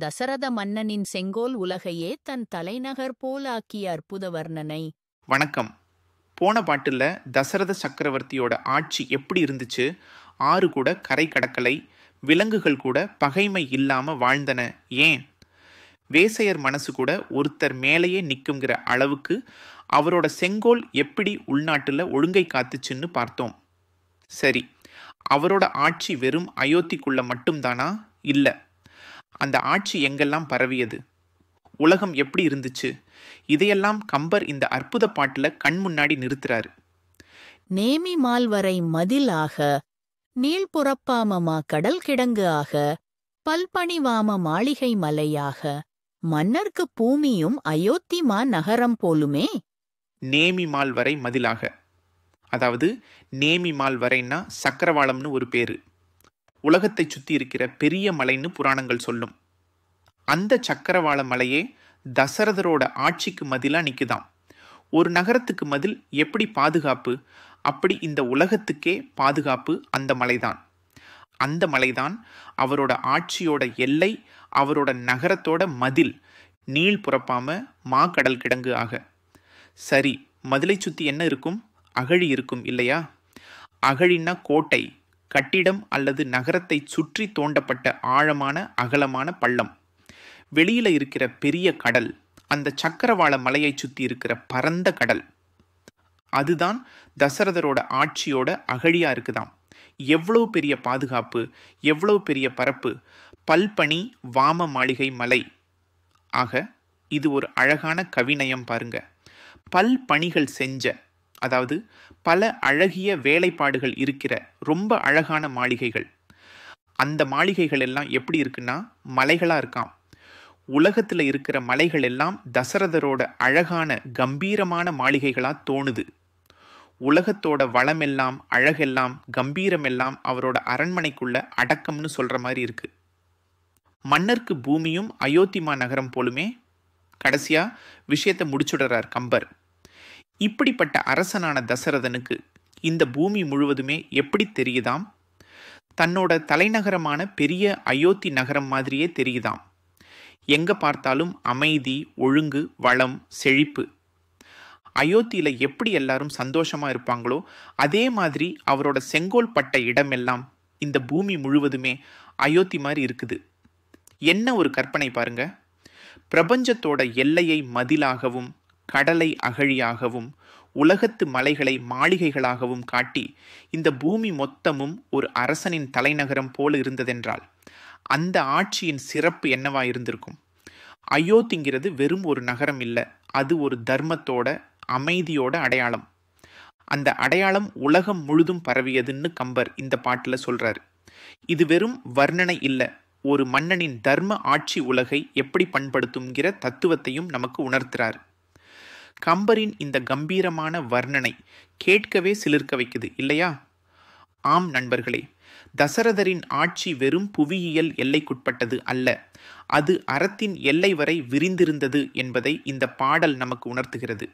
தசரத மன்னனின் செங்கோல் உலகையே தன் தலைநகர் போலாக்கிய அற்புத வர்ணனை. வணக்கம். போன பாட்டுல தசரத சக்கரவர்த்தியோட ஆட்சி எப்படி இருந்துச்சு, ஆறு கூட கரை கடக்கலை, விலங்குகள் கூட பகைமை இல்லாம வாழ்ந்தன, ஏன் வேசையர் மனசு கூட ஒருத்தர் மேலேயே நிற்குங்கிற அளவுக்கு அவரோட செங்கோல் எப்படி உள்நாட்டுல ஒழுங்கை காத்துச்சுன்னு பார்த்தோம். சரி, அவரோட ஆட்சி வெறும் அயோத்திக்குள்ள மட்டும்தானா? இல்ல, அந்த ஆட்சி எங்கெல்லாம் பரவியது, உலகம் எப்படி இருந்துச்சு, இதையெல்லாம் கம்பர் இந்த அற்புத பாட்டுல கண் முன்னாடி நிறுத்துறாரு. நேமி மால்வரை மதிலாக, நீள்புறப்பாமமா கடல் கிடங்கு ஆக, பல்பணிவாம மாளிகை மலையாக, மன்னர்க்கு பூமியும் அயோத்திமா நகரம் போலுமே. நேமிமால் வரை மதிலாக, அதாவது நேமிமால் வரைன்னா சக்கரவாளம்னு ஒரு பேரு. உலகத்தை சுற்றி இருக்கிற பெரிய மலைன்னு புராணங்கள் சொல்லும். அந்த சக்கரவாள மலையே தசரதரோட ஆட்சிக்கு மதிலா நிற்குதாம். ஒரு நகரத்துக்கு மதில் எப்படி பாதுகாப்பு, அப்படி இந்த உலகத்துக்கே பாதுகாப்பு அந்த மலைதான். அந்த மலைதான் அவரோட ஆட்சியோட எல்லை, அவரோட நகரத்தோட மதில், நீள் புறப்பாம மாக்கடல் கிடங்கு ஆக. சரி, மதிலை சுற்றி என்ன இருக்கும்? அகழி இருக்கும் இல்லையா? அகழின்னா கோட்டை, கட்டிடம் அல்லது நகரத்தை சுற்றி தோண்டப்பட்ட ஆழமான அகலமான பள்ளம். வெளியில இருக்கிற பெரிய கடல், அந்த சக்கரவாள மலையை சுற்றி இருக்கிற பரந்த கடல், அதுதான் தசரதரோட ஆட்சியோட அகழியா இருக்குதாம். எவ்வளவு பெரிய பாதுகாப்பு, எவ்வளவு பெரிய பரப்பு, பல்பணி வாம மாளிகை மலை ஆக. இது ஒரு அழகான கவிநயம் பாருங்க. பல் பணிகள் செஞ்ச, அதாவது பல அழகிய வேலைப்பாடுகள் இருக்கிற ரொம்ப அழகான மாளிகைகள். அந்த மாளிகைகள் எல்லாம் எப்படி இருக்குன்னா மலைகளா இருக்காம். உலகத்தில் இருக்கிற மலைகள் எல்லாம் தசரதரோட அழகான கம்பீரமான மாளிகைகளா தோணுது. உலகத்தோட வளமெல்லாம், அழகெல்லாம், கம்பீரமெல்லாம் அவரோட அரண்மனைக்குள்ள அடக்கம்னு சொல்ற மாதிரி இருக்கு. மன்னர்க்கு பூமியும் அயோத்திமா நகரம் போலுமே. கடைசியா விஷயத்தை முடிச்சுடுறார் கம்பர். இப்படிப்பட்ட அரசனான தசரதனுக்கு இந்த பூமி முழுவதுமே எப்படி தெரியுதாம்? தன்னோட தலைநகரமான பெரிய அயோத்தி நகரம் மாதிரியே தெரியுதாம். எங்க பார்த்தாலும் அமைதி, ஒழுங்கு, வளம், செழிப்பு. அயோத்தியில எப்படி எல்லாரும் சந்தோஷமா இருப்பாங்களோ அதே மாதிரி அவரோட செங்கோல் பட்ட இடமெல்லாம் இந்த பூமி முழுவதுமே அயோத்தி மாதிரி இருக்குது. என்ன ஒரு கற்பனை பாருங்க. பிரபஞ்சத்தோட எல்லையை மதிலாகவும், கடலை அகழியாகவும், உலகத்து மலைகளை மாளிகைகளாகவும் காட்டி இந்த பூமி மொத்தமும் ஒரு அரசனின் தலைநகரம் போல இருந்ததென்றால் அந்த ஆட்சியின் சிறப்பு என்னவா இருந்திருக்கும்? அயோத்திங்கிறது வெறும் ஒரு நகரம் இல்லை, அது ஒரு தர்மத்தோட, அமைதியோட அடையாளம். அந்த அடையாளம் உலகம் முழுதும் பரவியதுன்னு கம்பர் இந்த பாட்டில் சொல்றாரு. இது வெறும் வர்ணனை இல்லை, ஒரு மன்னனின் தர்ம ஆட்சி உலகை எப்படி பண்படுத்தும்ங்கிற தத்துவத்தையும் நமக்கு உணர்த்துறாரு. கம்பரின் இந்த கம்பீரமான வர்ணனை கேட்கவே சிலிர்க்க வைக்குது இல்லையா? ஆம் நண்பர்களே, தசரதரின் ஆட்சி வெறும் புவியியல் எல்லைக்குட்பட்டது அல்ல, அது அறத்தின் எல்லை வரை விரிந்திருந்தது என்பதை இந்த பாடல் நமக்கு உணர்த்துகிறது.